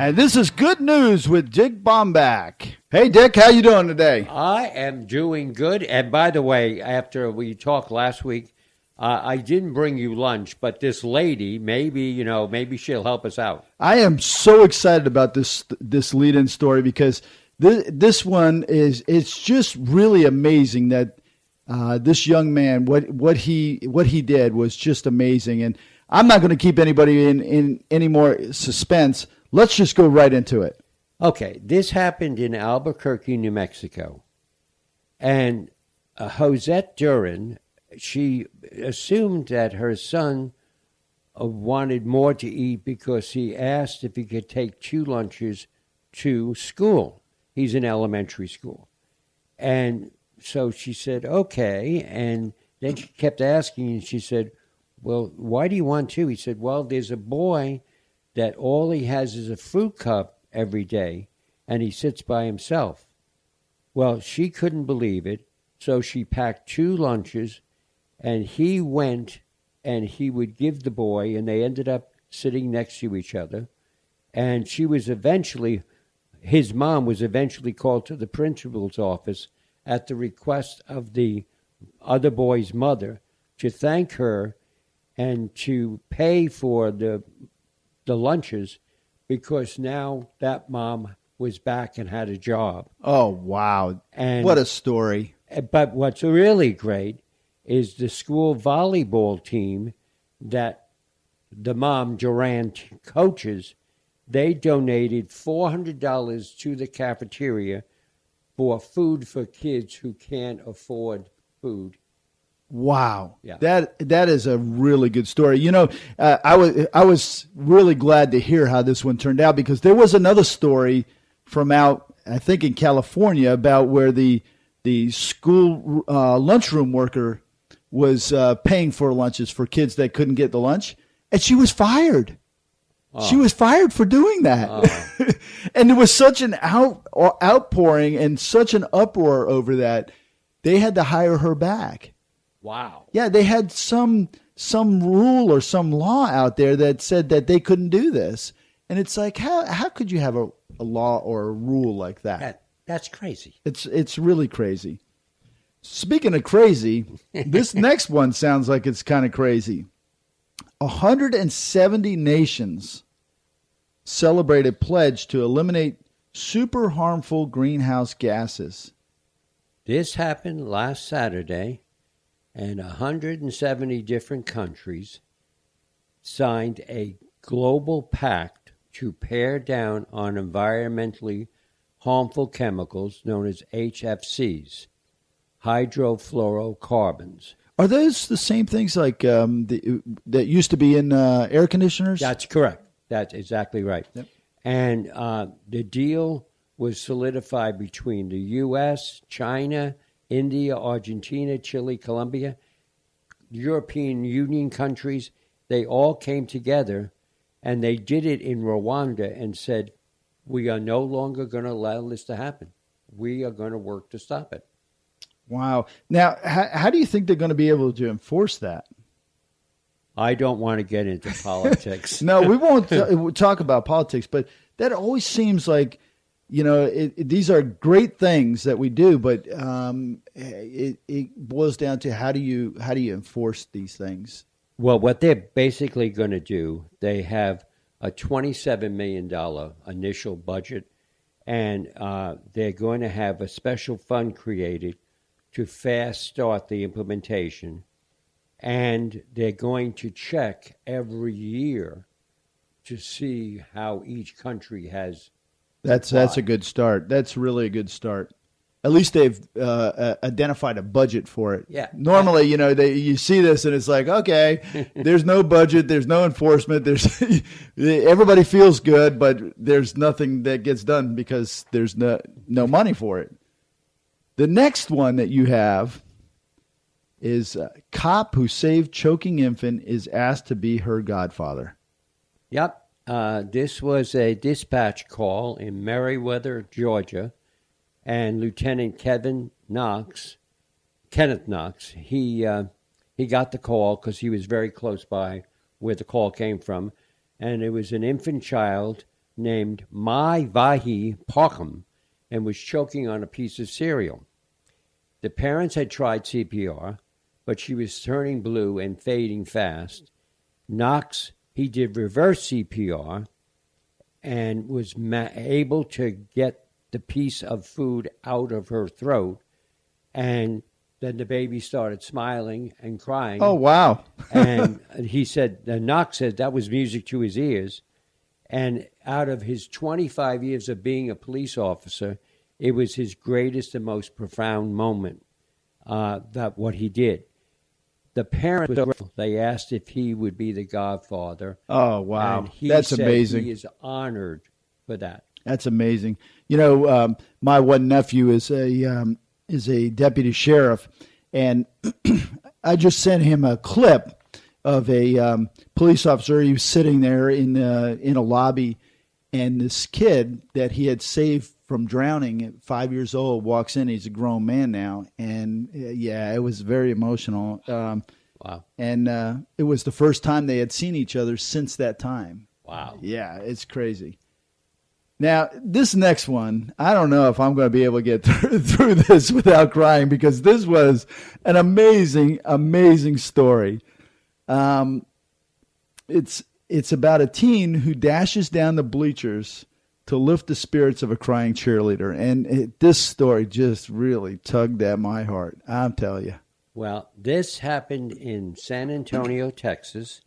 And this is Good News with Dick Baumbach. Hey, Dick, how you doing today? I am doing good. And by the way, after we talked last week, I didn't bring you lunch, but this lady, maybe she'll help us out. I am so excited about this lead-in story because this one it's just really amazing that this young man, what he did was just amazing. And I'm not going to keep anybody in any more suspense. Let's just go right into it. Okay, this happened in Albuquerque, New Mexico. And Josette Duran, she assumed that her son wanted more to eat because he asked if he could take 2 lunches to school. He's in elementary school. And so she said, okay. And then she kept asking, and she said, well, why do you want 2? He said, well, there's a boy that all he has is a fruit cup every day, and he sits by himself. Well, she couldn't believe it, so she packed 2 lunches, and he went and he would give the boy, and they ended up sitting next to each other. And his mom was eventually called to the principal's office at the request of the other boy's mother to thank her and to pay for the lunches because now that mom was back and had a job. Oh, wow. And what a story. But what's really great is the school volleyball team that the mom, Duran, coaches. They donated $400 to the cafeteria for food for kids who can't afford food. Wow, yeah. That is a really good story. You know, I was really glad to hear how this one turned out because there was another story from out, I think, in California about where the school lunchroom worker was paying for lunches for kids that couldn't get the lunch, and she was fired. Oh. She was fired for doing that. Oh. And there was such an outpouring and such an uproar over that, they had to hire her back. Wow. Yeah, they had some rule or some law out there that said that they couldn't do this. And it's like, how could you have a law or a rule like that? That's crazy. It's really crazy. Speaking of crazy, this next one sounds like it's kind of crazy. 170 nations celebrate a pledge to eliminate super harmful greenhouse gases. This happened last Saturday, and 170 different countries signed a global pact to pare down on environmentally harmful chemicals known as HFCs, hydrofluorocarbons. Are those the same things like that used to be in air conditioners? That's correct. That's exactly right. Yep. And the deal was solidified between the U.S., China, India, Argentina, Chile, Colombia, European Union countries. They all came together, and they did it in Rwanda and said, we are no longer going to allow this to happen. We are going to work to stop it. Wow. Now, how do you think they're going to be able to enforce that? I don't want to get into politics. No, we won't talk about politics, but that always seems like, you know, these are great things that we do, but it boils down to how do you enforce these things? Well, what they're basically going to do, they have a $27 million initial budget, and they're going to have a special fund created to fast start the implementation, and they're going to check every year to see how each country has. That's a good start. That's really a good start. At least they've identified a budget for it. Yeah. Normally, you know, you see this and it's like, okay, there's no budget, there's no enforcement, everybody feels good, but there's nothing that gets done because there's no money for it. The next one that you have is a cop who saved choking infant is asked to be her godfather. Yep. This was a dispatch call in Meriwether, Georgia, and Lieutenant Kenneth Knox, he got the call because he was very close by where the call came from, and it was an infant child named Mai Vahi Parkham and was choking on a piece of cereal. The parents had tried CPR, but she was turning blue and fading fast. Knox, he did reverse CPR and was able to get the piece of food out of her throat. And then the baby started smiling and crying. Oh, wow. And he said, Knox said that was music to his ears. And out of his 25 years of being a police officer, it was his greatest and most profound moment, that what he did. The parents, they asked if he would be the godfather. Oh, wow. And he That's said amazing. He is honored for that. That's amazing. You know, my one nephew is a deputy sheriff, and I just sent him a clip of a police officer. He was sitting there in a lobby, and this kid that he had saved from drowning at 5 years old walks in. He's a grown man now, and yeah, it was very emotional. Wow. And it was the first time they had seen each other since that time. Wow. Yeah, it's crazy. Now, this next one, I don't know if I'm going to be able to get through this without crying, because this was an amazing, amazing story. It's about a teen who dashes down the bleachers to lift the spirits of a crying cheerleader. And this story just really tugged at my heart, I'll tell you. Well, this happened in San Antonio, Texas,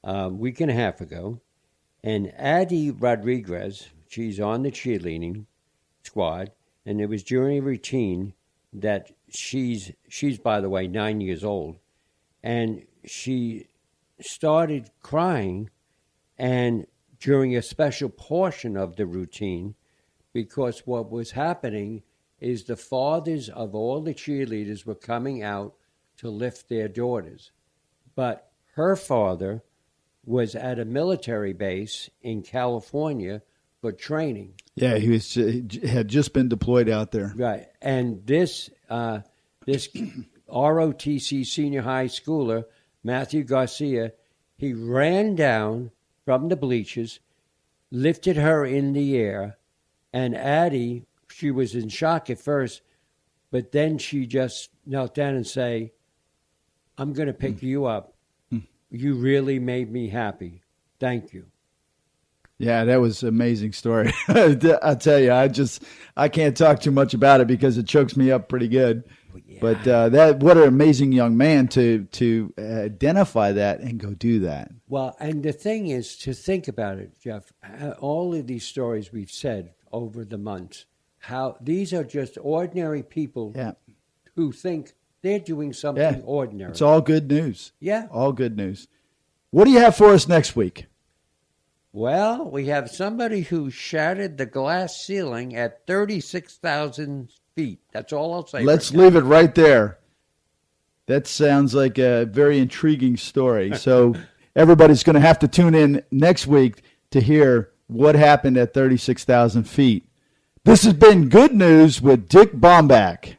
a week and a half ago. And Addie Rodriguez, she's on the cheerleading squad, and it was during a routine that she's by the way 9 years old, and she started crying, and during a special portion of the routine, because what was happening is the fathers of all the cheerleaders were coming out to lift their daughters, but her father was at a military base in California for training. Yeah, he had just been deployed out there. Right. And this ROTC senior high schooler, Matthew Garcia, he ran down from the bleachers, lifted her in the air, and Addie, she was in shock at first, but then she just knelt down and say, "I'm going to pick you up. You really made me happy. Thank you." Yeah, that was an amazing story. I tell you, I can't talk too much about it because it chokes me up pretty good. Yeah. But what an amazing young man to identify that and go do that. Well, and the thing is to think about it, Jeff. All of these stories we've said over the months, how these are just ordinary people who think they're doing something ordinary. It's all good news. Yeah, all good news. What do you have for us next week? Well, we have somebody who shattered the glass ceiling at 36,000 feet. That's all I'll say. Let's leave it right there. That sounds like a very intriguing story. So everybody's going to have to tune in next week to hear what happened at 36,000 feet. This has been Good News with Dick Baumbach.